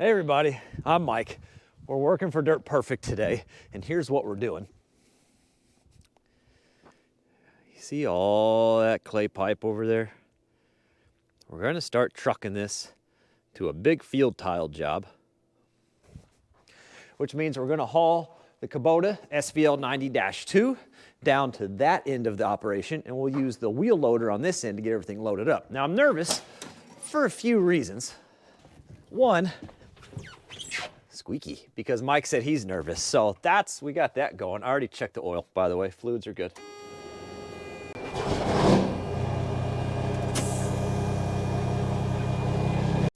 Hey everybody, I'm Mike. We're working for Dirt Perfect today, and here's what we're doing. You see all that clay pipe over there? We're gonna start trucking this to a big field tile job, which means we're gonna haul the Kubota SVL 90-2 down to that end of the operation, and we'll use the wheel loader on this end to get everything loaded up. Now I'm nervous for a few reasons. One, squeaky, because Mike said he's nervous. So we got that going. I already checked the oil, by the way. Fluids are good.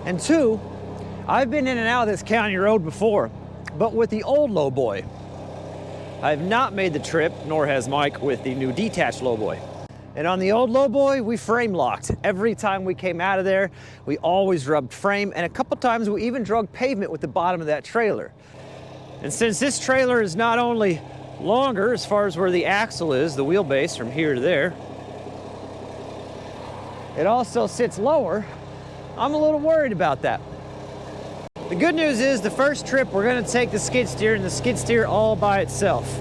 And two, I've been in and out of this county road before, but with the old Lowboy. I've not made the trip, nor has Mike, with the new detached Lowboy. And on the old Lowboy, we frame locked. Every time we came out of there, we always rubbed frame, and a couple times we even drug pavement with the bottom of that trailer. And since this trailer is not only longer as far as where the axle is, the wheelbase from here to there, it also sits lower, I'm a little worried about that. The good news is the first trip we're gonna take the skid steer and the skid steer all by itself.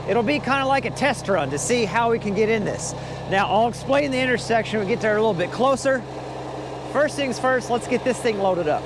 It'll be kind of like a test run to see how we can get in this. Now, I'll explain the intersection when we get there a little bit closer. First things first, let's get this thing loaded up.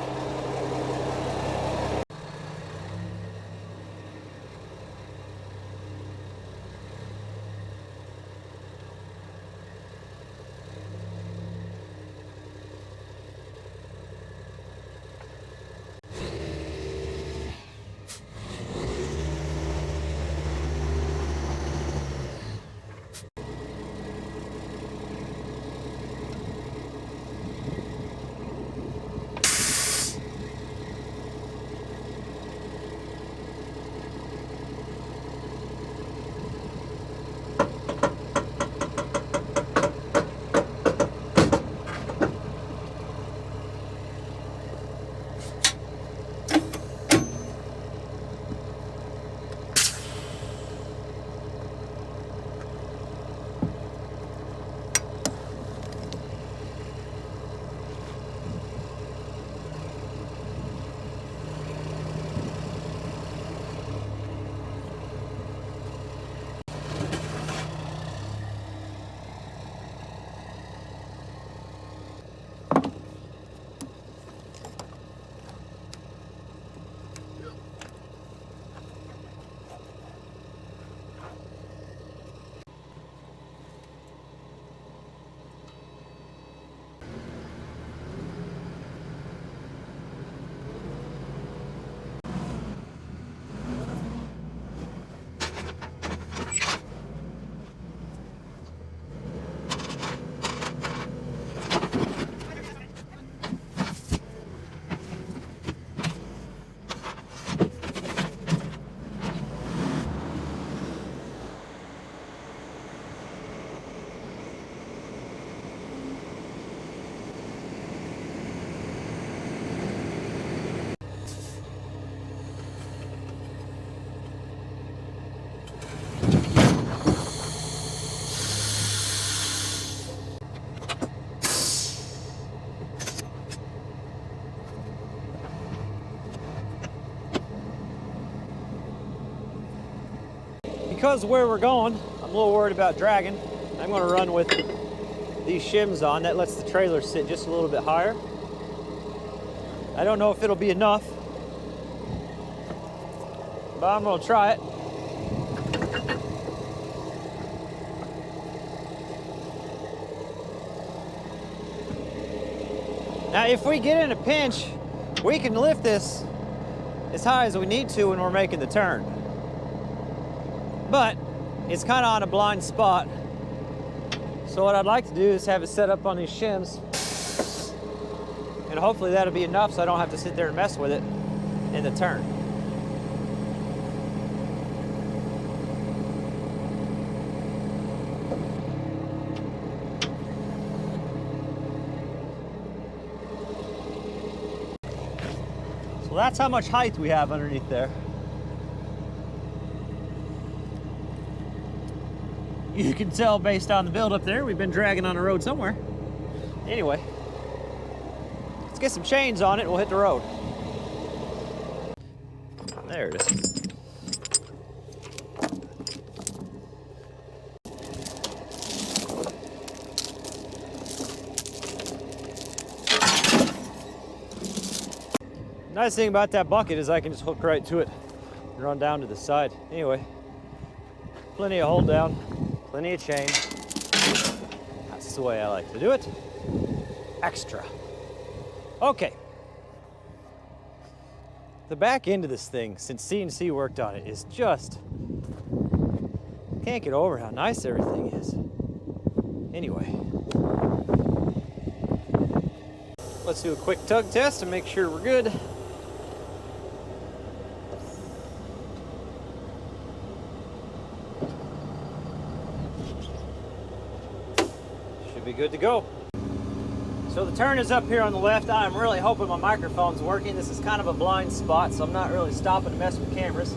Because of where we're going, I'm a little worried about dragging. I'm going to run with these shims on. That lets the trailer sit just a little bit higher. I don't know if it'll be enough, but I'm going to try it. Now, if we get in a pinch, we can lift this as high as we need to when we're making the turn. But it's kind of on a blind spot. So what I'd like to do is have it set up on these shims, and hopefully that'll be enough so I don't have to sit there and mess with it in the turn. So that's how much height we have underneath there. You can tell based on the build up there, we've been dragging on the road somewhere. Anyway, let's get some chains on it and we'll hit the road. There it is. Nice thing about that bucket is I can just hook right to it and run down to the side. Anyway, plenty of hold down, plenty of chain. That's the way I like to do it. Extra. Okay. The back end of this thing, since C&C worked on it, is just, can't get over how nice everything is. Anyway, let's do a quick tug test and make sure we're good. Should be good to go. So the turn is up here on the left. I'm really hoping my microphone's working. This is kind of a blind spot, so I'm not really stopping to mess with cameras.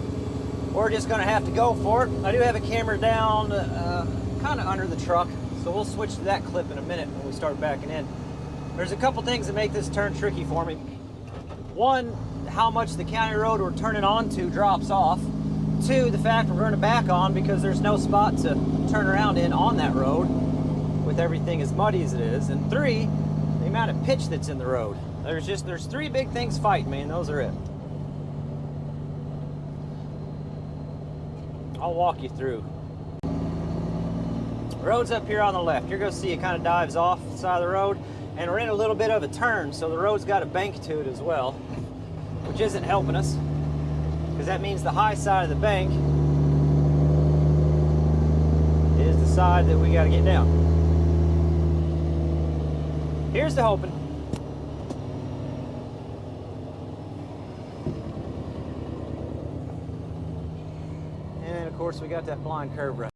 We're just gonna have to go for it. I do have a camera down kind of under the truck, so we'll switch to that clip in a minute when we start backing in. There's a couple things that make this turn tricky for me. One, how much the county road we're turning onto drops off. Two, the fact we're gonna back on because there's no spot to turn around in on that road with everything as muddy as it is. And three, the amount of pitch that's in the road. There's three big things fighting me, and those are it. I'll walk you through. Road's up here on the left. You're gonna see it kind of dives off the side of the road, and we're in a little bit of a turn, so the road's got a bank to it as well, which isn't helping us, because that means the high side of the bank is the side that we gotta get down. Here's the hoping. And then of course we got that blind curve right.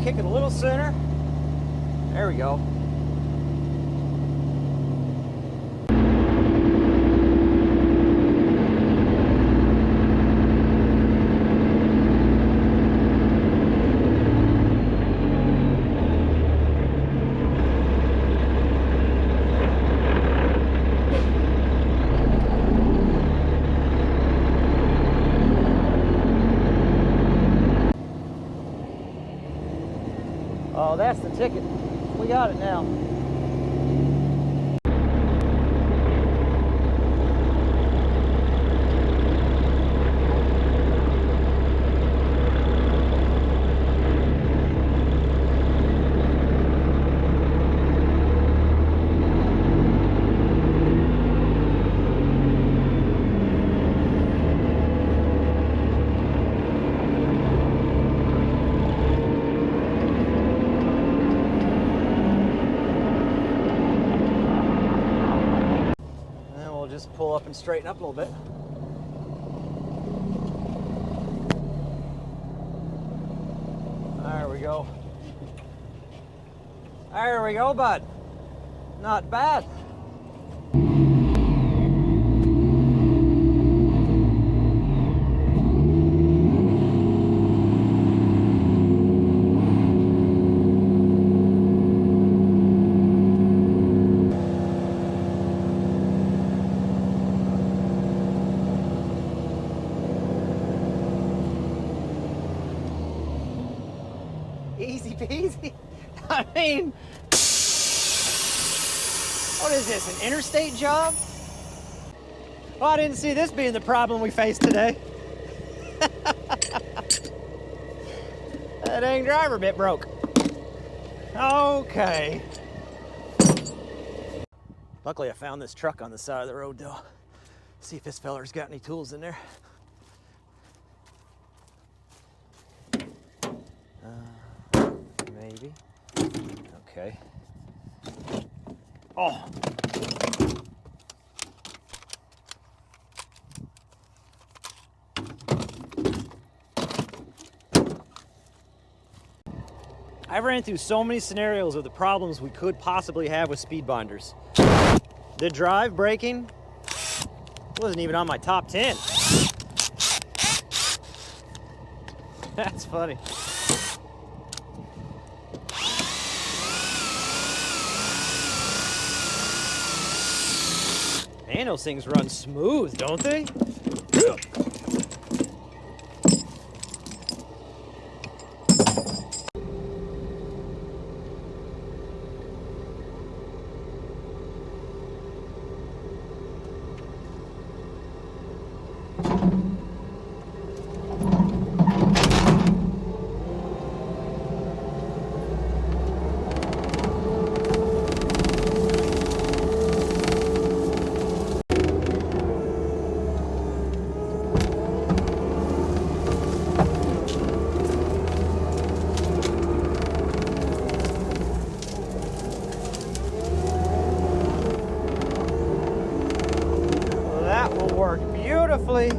Kick it a little sooner. There we go. Oh, that's the ticket. We got it now. Just pull up and straighten up a little bit. There we go. There we go, bud. Not bad. Easy peasy. I mean, what is this, an interstate job? Well, I didn't see this being the problem we faced today. That dang driver bit broke. Okay. Luckily I found this truck on the side of the road though. See if this feller's got any tools in there. Maybe. Okay. Oh. I've ran through so many scenarios of the problems we could possibly have with speed binders. The drive braking wasn't even on my top 10. That's funny. Man, those things run smooth, don't they? Work beautifully.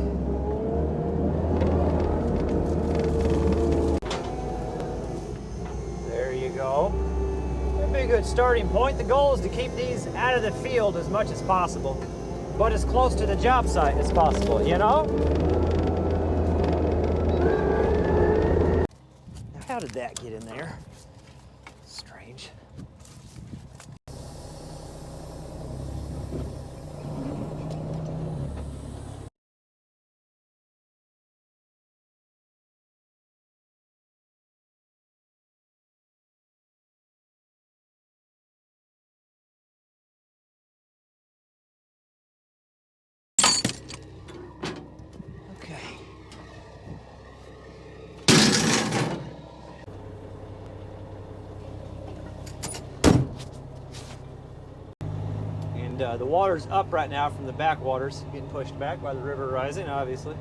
There you go. That'd be a good starting point. The goal is to keep these out of the field as much as possible, but as close to the job site as possible, you know? Now, how did that get in there? Strange. The water's up right now from the backwaters, getting pushed back by the river rising, obviously.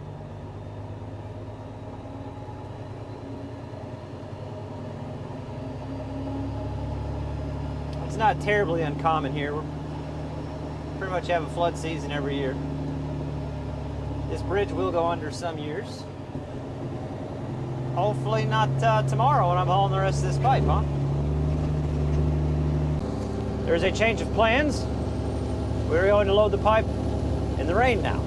It's not terribly uncommon here. We pretty much have a flood season every year. This bridge will go under some years. Hopefully not tomorrow when I'm hauling the rest of this pipe, huh? There's a change of plans. We're going to load the pipe in the rain now.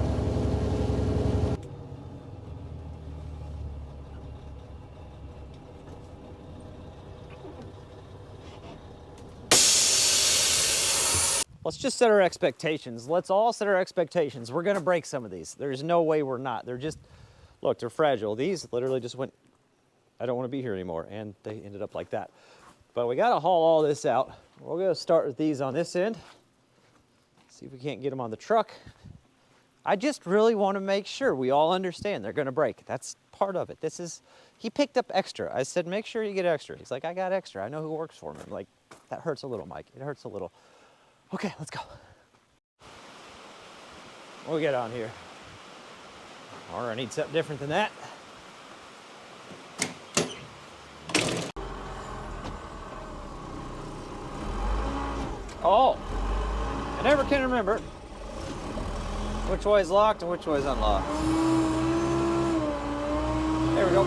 Let's just set our expectations. Let's all set our expectations. We're gonna break some of these. There's no way we're not. They're just, look, they're fragile. These literally just went, I don't wanna be here anymore, and they ended up like that. But we gotta haul all this out. We're gonna start with these on this end. See if we can't get them on the truck. I just really want to make sure we all understand they're going to break. That's part of it. This is, he picked up extra. I said, make sure you get extra. He's like, I got extra. I know who works for me. I'm like, that hurts a little, Mike. It hurts a little. Okay, let's go. What we got on here? Or I need something different than that. Oh. I never can remember which way is locked and which way is unlocked. There we go.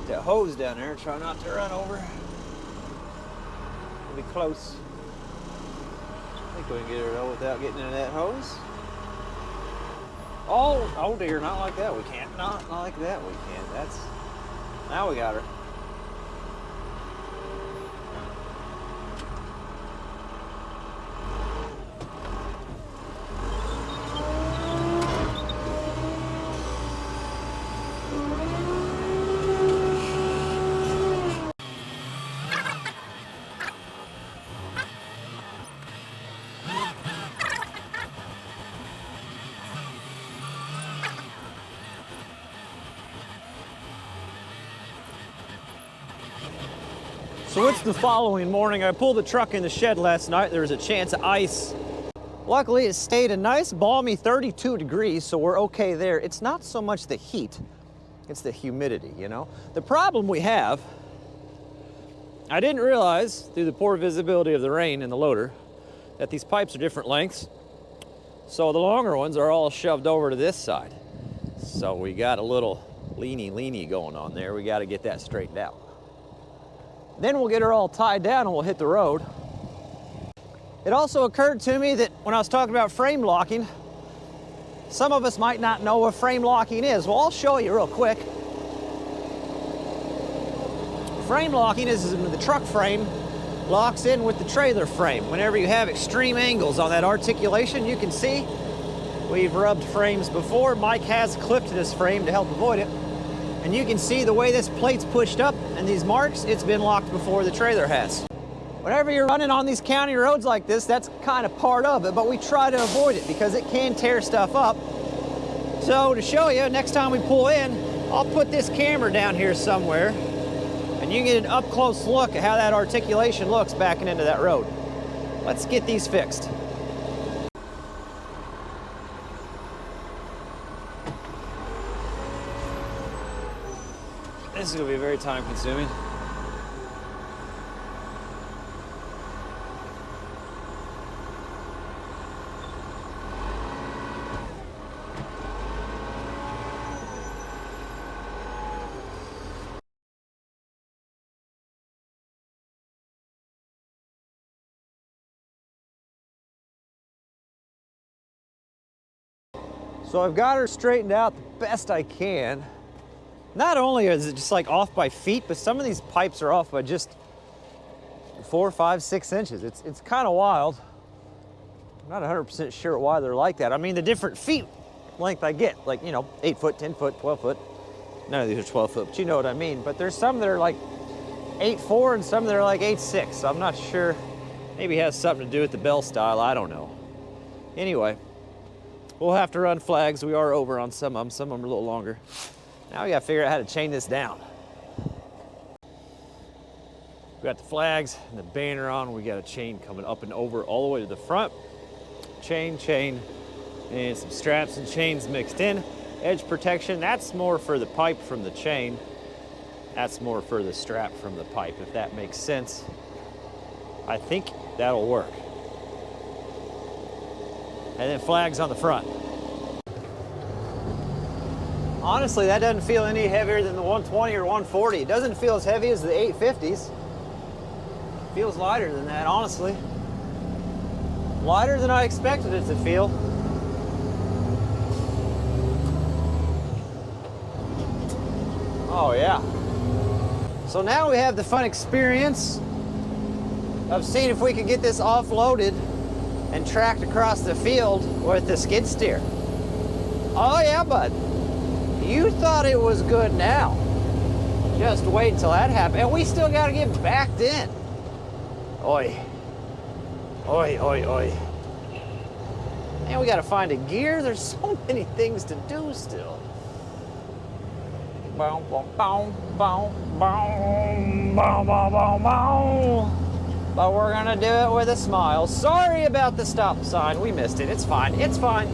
That hose down there, try not to run over. We'll be close. I think we can get her though without getting into that hose. Oh dear, not like that we can't. Not like that we can't. That's, now we got her. So it's the following morning. I pulled the truck in the shed last night. There was a chance of ice. Luckily, it stayed a nice balmy 32 degrees, so we're okay there. It's not so much the heat. It's the humidity, you know? The problem we have, I didn't realize through the poor visibility of the rain in the loader that these pipes are different lengths. So the longer ones are all shoved over to this side. So we got a little leany going on there. We got to get that straightened out. Then we'll get her all tied down and we'll hit the road. It also occurred to me that when I was talking about frame locking, some of us might not know what frame locking is. Well, I'll show you real quick. Frame locking is when the truck frame locks in with the trailer frame. Whenever you have extreme angles on that articulation, you can see we've rubbed frames before. Mike has clipped this frame to help avoid it. And you can see the way this plate's pushed up and these marks, it's been locked before the trailer has. Whenever you're running on these county roads like this, that's kind of part of it, but we try to avoid it because it can tear stuff up. So to show you, next time we pull in, I'll put this camera down here somewhere and you can get an up close look at how that articulation looks backing into that road. Let's get these fixed. This is going to be very time consuming. So I've got her straightened out the best I can. Not only is it just like off by feet, but some of these pipes are off by just 4, 5, 6 inches. It's kind of wild. I'm not 100% sure why they're like that. I mean, the different feet length I get, like, you know, 8 foot, 10 foot, 12 foot. None of these are 12 foot, but you know what I mean. But there's some that are like 8.4 and some that are like 8.6. So I'm not sure. Maybe it has something to do with the bell style. I don't know. Anyway, we'll have to run flags. We are over on some of them. Some of them are a little longer. Now we gotta figure out how to chain this down. We got the flags and the banner on. We got a chain coming up and over all the way to the front. Chain, and some straps and chains mixed in. Edge protection, that's more for the pipe from the chain. That's more for the strap from the pipe, if that makes sense. I think that'll work. And then flags on the front. Honestly, that doesn't feel any heavier than the 120 or 140. It doesn't feel as heavy as the 850s. It feels lighter than that, honestly. Lighter than I expected it to feel. Oh yeah. So now we have the fun experience of seeing if we can get this offloaded and tracked across the field with the skid steer. Oh yeah, bud. You thought it was good now. Just wait until that happens. And we still got to get backed in. Oi. Oi, oi, oi. And we got to find a gear. There's so many things to do still. Boom, boom, boom, boom, boom, boom, boom, boom, boom. But we're going to do it with a smile. Sorry about the stop sign. We missed it. It's fine. It's fine.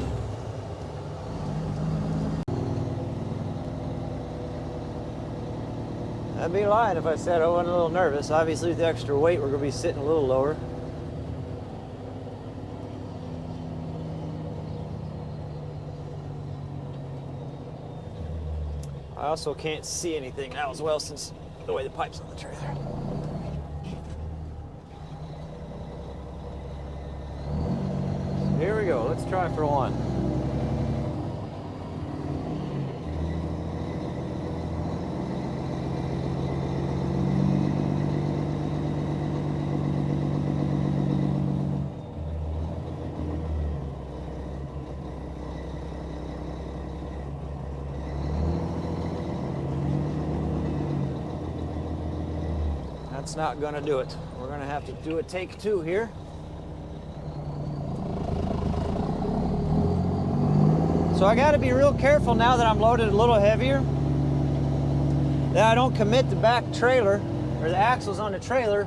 I'd be lying if I said I wasn't a little nervous. Obviously, with the extra weight, we're going to be sitting a little lower. I also can't see anything now as well since the way the pipe's on the trailer. So here we go. Let's try for one. That's not gonna do it. We're gonna have to do a take two here. So I gotta be real careful now that I'm loaded a little heavier, that I don't commit the back trailer or the axles on the trailer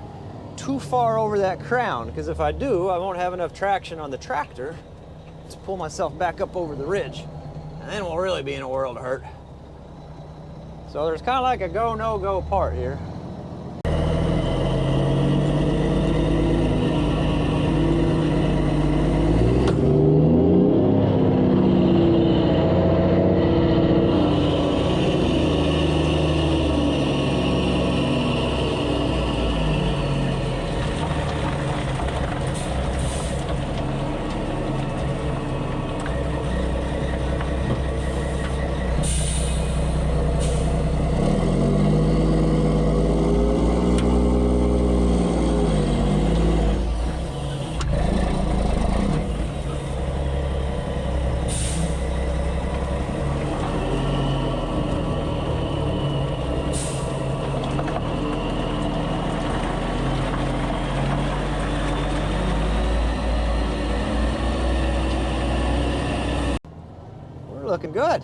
too far over that crown, because if I do, I won't have enough traction on the tractor to pull myself back up over the ridge, and then we'll really be in a world of hurt. So there's kind of like a go, no go part here. Looking good.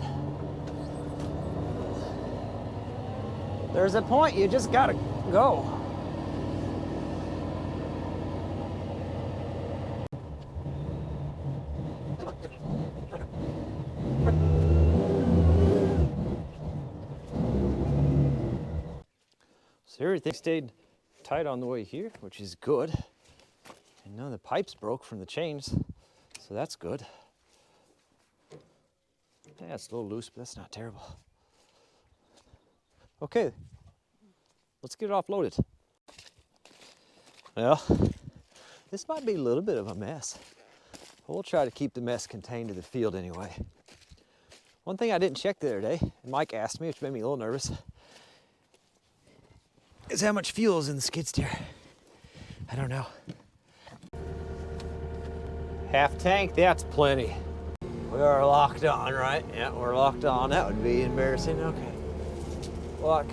There's a point you just gotta go. So everything stayed tight on the way here, which is good. And none of the pipes broke from the chains, so that's good. Yeah, it's a little loose, but that's not terrible. Okay, let's get it offloaded. Well, this might be a little bit of a mess. We'll try to keep the mess contained to the field anyway. One thing I didn't check the other day, and Mike asked me, which made me a little nervous, is how much fuel is in the skid steer. I don't know. Half tank, that's plenty. We are locked on, right? Yeah, we're locked on. That would be embarrassing. Okay. Lock.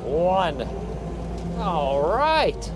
One. All right.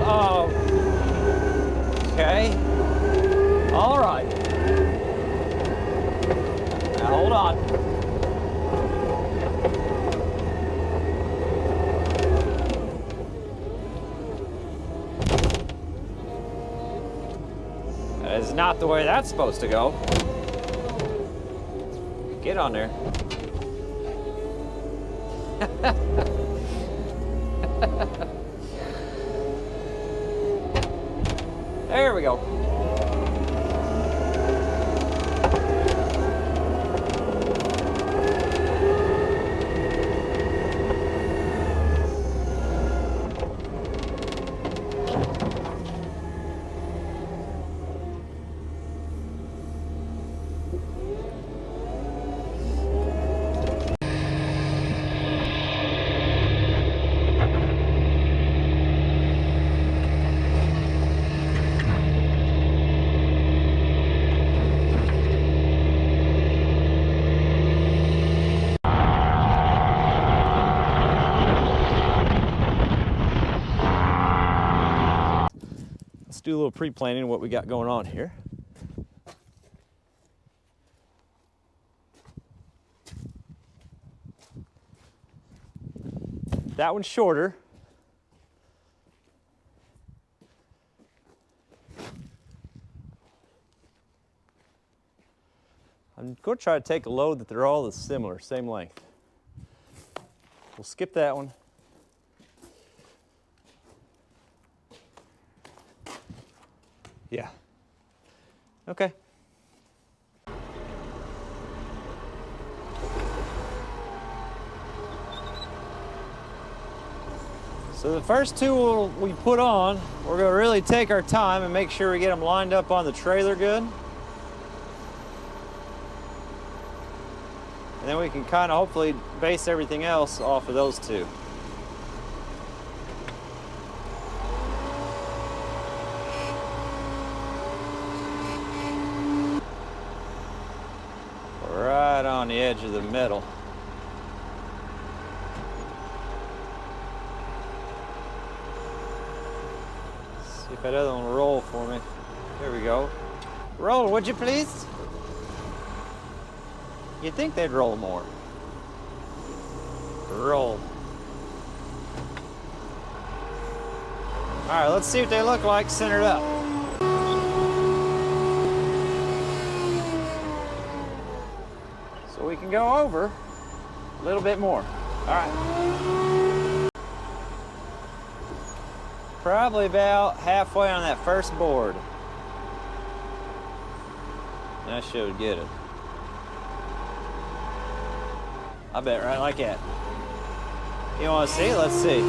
hold on. Okay. All right. Now hold on. That is not the way that's supposed to go. Get on there. There we go. Let's do a little pre-planning of what we got going on here. That one's shorter. I'm going to try to take a load that they're all similar, same length. We'll skip that one. Yeah. Okay. So the first two we put on, we're going to really take our time and make sure we get them lined up on the trailer good. And then we can kind of hopefully base everything else off of those two. Right on the edge of the middle. See if that other one will roll for me. There we go. Roll, would you please? You'd think they'd roll more. Roll. All right, let's see what they look like centered up. So we can go over a little bit more. All right. Probably about halfway on that first board. That should get it. I bet right like that. You want to see? Let's see.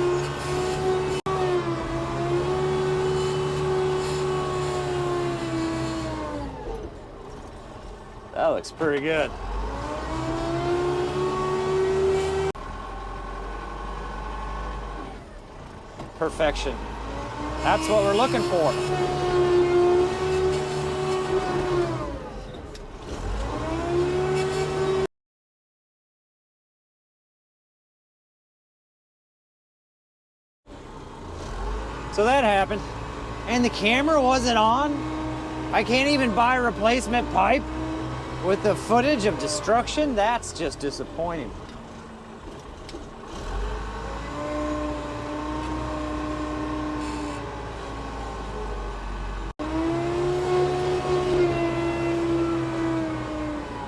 That looks pretty good. Perfection. That's what we're looking for. So that happened, and the camera wasn't on. I can't even buy a replacement pipe with the footage of destruction. That's just disappointing.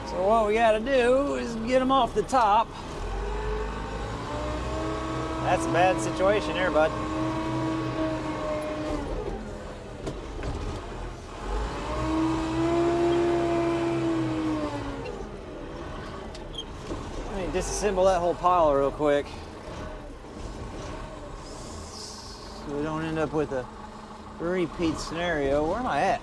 So what we gotta do is get them off the top. That's a bad situation there, bud. Disassemble that whole pile real quick so we don't end up with a repeat scenario. Where am I at?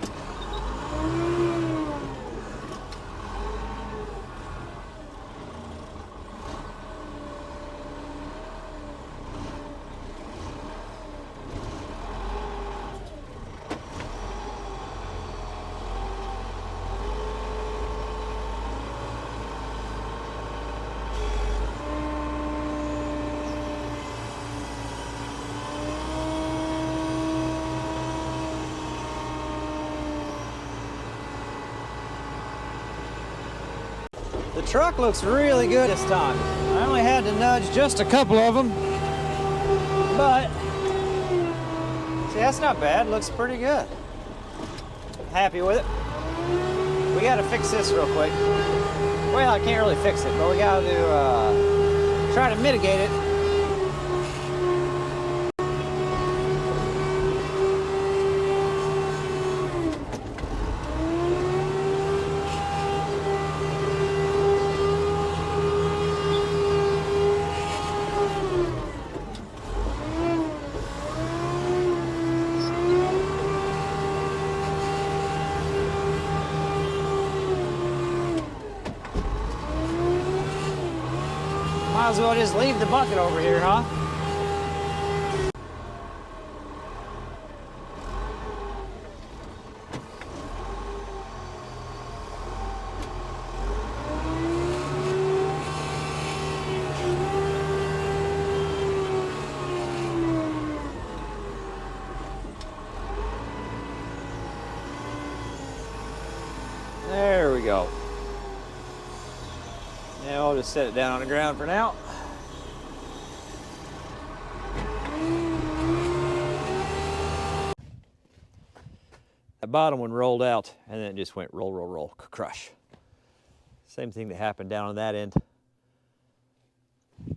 The truck looks really good this time. I only had to nudge just a couple of them, but see, that's not bad. Looks pretty good. Happy with it. We got to fix this real quick. Well, I can't really fix it, but we got to try to mitigate it. Might as well just leave the bucket over here, huh? There we go. Now I'll just set it down on the ground for now. That bottom one rolled out and then it just went roll, roll, roll, crush. Same thing that happened down on that end.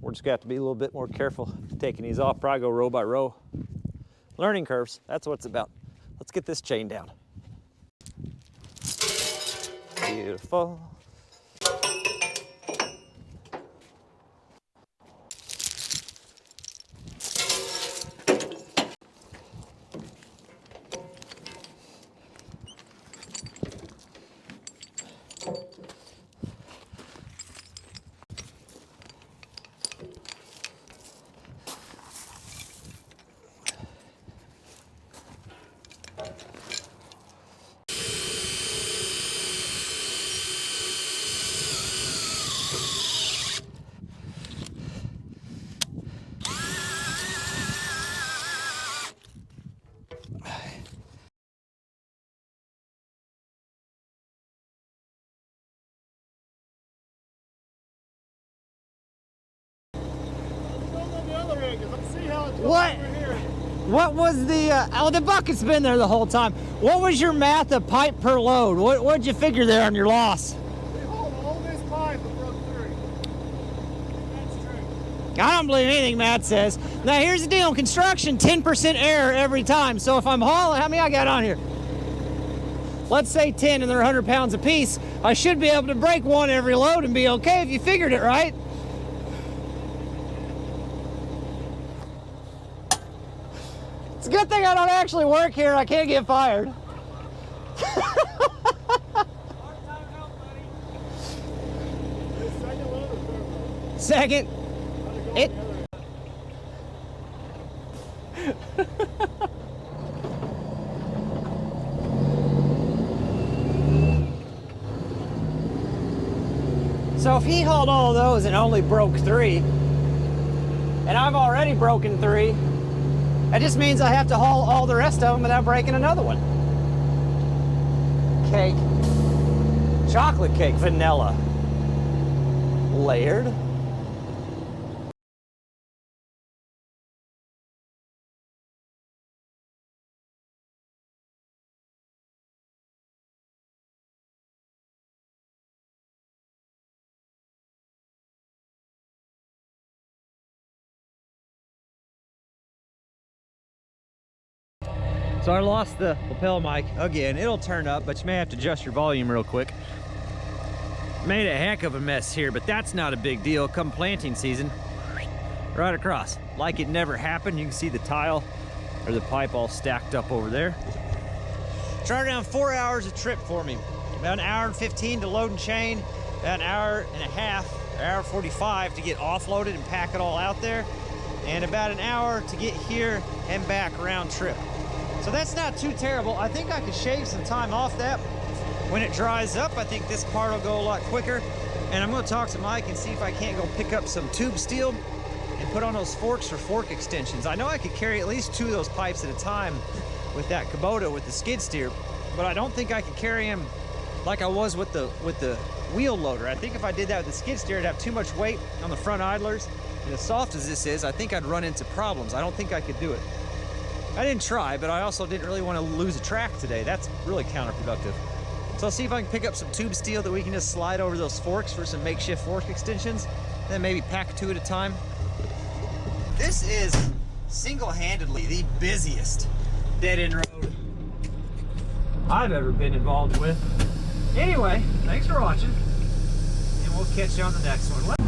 We're just got to be a little bit more careful taking these off, probably go row by row. Learning curves, that's what it's about. Let's get this chain down. Beautiful. What? What was the, oh, the bucket's been there the whole time. What was your math of pipe per load? What'd you figure there on your loss? We hold all this pipe and broke 3. That's true. I don't believe anything Matt says. Now here's the deal, in construction, 10% error every time. So if I'm hauling, how many I got on here? Let's say 10 and they're 100 pounds a piece. I should be able to break one every load and be okay if you figured it right. It's a good thing I don't actually work here. I can't get fired. Second. It. So if he hauled all of those and only broke 3, and I've already broken 3, that just means I have to haul all the rest of them without breaking another one. Cake. Chocolate cake, vanilla. Layered. So I lost the lapel mic again. It'll turn up, but you may have to adjust your volume real quick. Made a heck of a mess here, but that's not a big deal. Come planting season, right across. Like it never happened. You can see the tile or the pipe all stacked up over there. Turned around 4 hours a trip for me. About 1:15 to load and chain, about 1.5 hour 45 to get offloaded and pack it all out there, and about an hour to get here and back round trip. So that's not too terrible. I think I could shave some time off that. When it dries up, I think this part will go a lot quicker. And I'm gonna talk to Mike and see if I can't go pick up some tube steel and put on those forks for fork extensions. I know I could carry at least 2 of those pipes at a time with that Kubota with the skid steer, but I don't think I could carry them like I was with the wheel loader. I think if I did that with the skid steer, I'd have too much weight on the front idlers. And as soft as this is, I think I'd run into problems. I don't think I could do it. I didn't try, but I also didn't really want to lose a track today. That's really counterproductive. So I'll see if I can pick up some tube steel that we can just slide over those forks for some makeshift fork extensions, then maybe pack 2 at a time. This is single-handedly the busiest dead-end road I've ever been involved with. Anyway, thanks for watching, and we'll catch you on the next one.